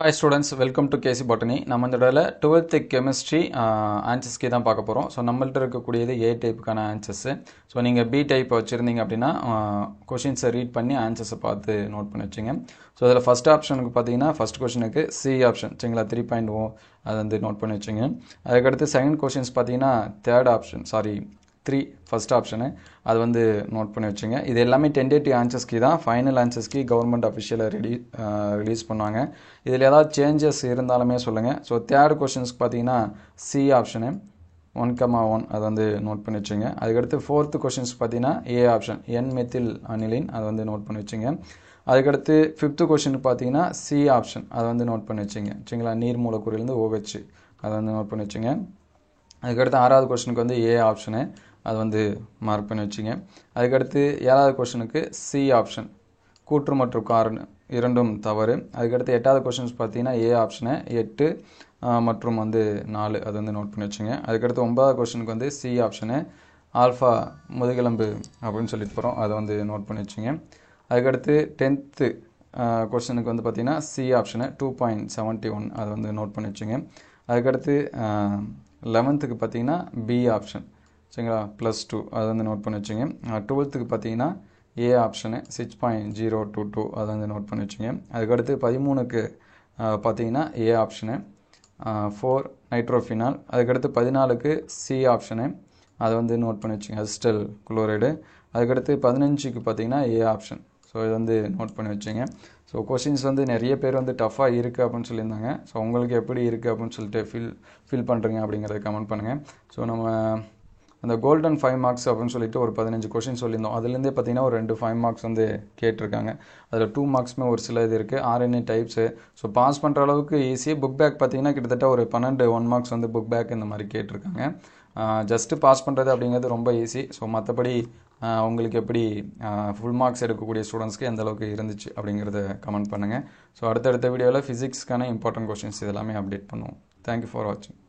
Hi students, welcome to KC Botany. நம்ம இந்த தடவை 12th chemistry answers கே தான் பார்க்க போகிறோம். ஸோ நம்மள்ட்ட இருக்கக்கூடியது A டைப்புக்கான ஆன்சர்ஸு. ஸோ நீங்கள் B டைப் வச்சுருந்தீங்க அப்படின்னா கொஷின்ஸை ரீட் பண்ணி ஆன்சர்ஸை பார்த்து நோட் பண்ணி வச்சுங்க. ஸோ அதில் ஃபஸ்ட் ஆப்ஷனுக்கு பார்த்தீங்கன்னா ஃபஸ்ட் கொஷினுக்கு C ஆப்ஷன் சரிங்களா 3.0 அது வந்து நோட் பண்ணி வச்சுங்க. அதுக்கடுத்து செகண்ட் கொஷின்ஸ் பார்த்தீங்கன்னா தேர்ட் ஆப்ஷன் ஃபஸ்ட் ஆப்ஷனு அது வந்து நோட் பண்ணி வச்சுங்க. இது எல்லாமே டென்டேட்டிவ் ஆன்சர்ஸ் கீ தான். ஃபைனல் ஆன்சர்ஸ் கீ கவர்மெண்ட் அஃபிஷியலாக ரிலீஸ் பண்ணுவாங்க. இதில் ஏதாவது சேஞ்சஸ் இருந்தாலுமே சொல்லுங்கள். ஸோ தேர்ட் கொஷின்ஸ்க்கு பார்த்தீங்கன்னா சி ஆப்ஷனு 1,1 அது வந்து நோட் பண்ணி வச்சுங்க. அதுக்கடுத்து ஃபோர்த்து கொஷின்ஸ் பார்த்தீங்கன்னா A option N methyl aniline அது வந்து நோட் பண்ணி வச்சுங்க. அதுக்கடுத்து ஃபிஃப்த்து கொஷினுக்கு பார்த்தீங்கன்னா சி ஆப்ஷன் அதை வந்து நோட் பண்ணி வச்சுங்க சரிங்களா. நீர் மூலக்கூறிலிருந்து OH அதை வந்து நோட் பண்ணி வச்சுங்க. அதுக்கடுத்து ஆறாவது கொஷனுக்கு வந்து ஏ ஆப்ஷனு அது வந்து மார்க் பண்ணி வச்சுங்க. அதுக்கடுத்து ஏழாவது கொஷனுக்கு சி ஆப்ஷன் கூற்று மற்றும் காரணம் இரண்டும் தவறு. அதுக்கடுத்து எட்டாவது கொஷின்ஸ் பார்த்தீங்கன்னா ஏ ஆப்ஷனு 8 மற்றும் வந்து 4 அது வந்து நோட் பண்ணி வச்சுங்க. அதுக்கடுத்து 9வது கொஷனுக்கு வந்து சி ஆப்ஷனு ஆல்ஃபா முதுகெலும்பு அப்படின்னு சொல்லிட்டு போகிறோம் அதை வந்து நோட் பண்ணி வச்சுங்க. அதுக்கடுத்து 10th கொஷனுக்கு வந்து பார்த்தீங்கன்னா சி ஆப்ஷனு 2.71 அது வந்து நோட் பண்ணி வச்சுங்க. அதுக்கடுத்து 11th பார்த்தீங்கன்னா பி ஆப்ஷன் சரிங்களா +2 அது வந்து நோட் பண்ணி வச்சுங்க. 12th பார்த்தீங்கன்னா ஏ ஆப்ஷனு 6.022 அதை வந்து நோட் பண்ணி வச்சுங்க. அதுக்கடுத்து 13க்கு பார்த்தீங்கன்னா ஏ ஆப்ஷனு 4 நைட்ரோஃபினால். அதுக்கடுத்து 14க்கு சி ஆப்ஷனு அதை வந்து நோட் பண்ணி வச்சுங்க அசிட்டல் குளோரைடு. அதுக்கடுத்து 15க்கு பார்த்தீங்கன்னா ஏ ஆப்ஷன் ஸோ இது வந்து நோட் பண்ணி வச்சுங்க. ஸோ கொஷின்ஸ் வந்து நிறைய பேர் வந்து டஃப்பாக இருக்குது அப்படின்னு சொல்லியிருந்தாங்க. ஸோ உங்களுக்கு எப்படி இருக்குது அப்படின்னு சொல்லிட்டு ஃபீல் பண்ணுறீங்க அப்படிங்கிறத கமெண்ட் பண்ணுங்கள். ஸோ நம்ம அந்த கோல்டன் 5 மார்க்ஸ் அப்படின்னு சொல்லிட்டு ஒரு 15 கொஷின் சொல்லியிருந்தோம். அதுலேருந்தே பார்த்தீங்கன்னா ஒரு 2 5 மார்க்ஸ் வந்து கேட்டிருக்காங்க. அதில் 2 மார்க்ஸுமே ஒரு சில இது இருக்குது. RNA டைப்ஸு ஸோ பாஸ் பண்ணுற அளவுக்கு ஈஸி. புக் பேக் பார்த்தீங்கன்னா கிட்டத்தட்ட ஒரு 12 1 மார்க்ஸ் வந்து புக் பேக் இந்த மாதிரி கேட்டிருக்காங்க. ஜஸ்ட்டு பாஸ் பண்ணுறது அப்படிங்கிறது ரொம்ப ஈஸி. ஸோ மற்றபடி உங்களுக்கு எப்படி ஃபுல் மார்க்ஸ் எடுக்கக்கூடிய ஸ்டூடெண்ட்ஸ்க்கு எந்த அளவுக்கு இருந்துச்சு அப்படிங்கிறத கமெண்ட் பண்ணுங்கள். ஸோ அடுத்தடுத்த வீடியோவில் ஃபிசிக்ஸ்க்கான இம்பார்ட்டன்ட் கொஷின்ஸ் இதெல்லாமே அப்டேட் பண்ணுவோம். தேங்க்யூ ஃபார் வாட்சிங்.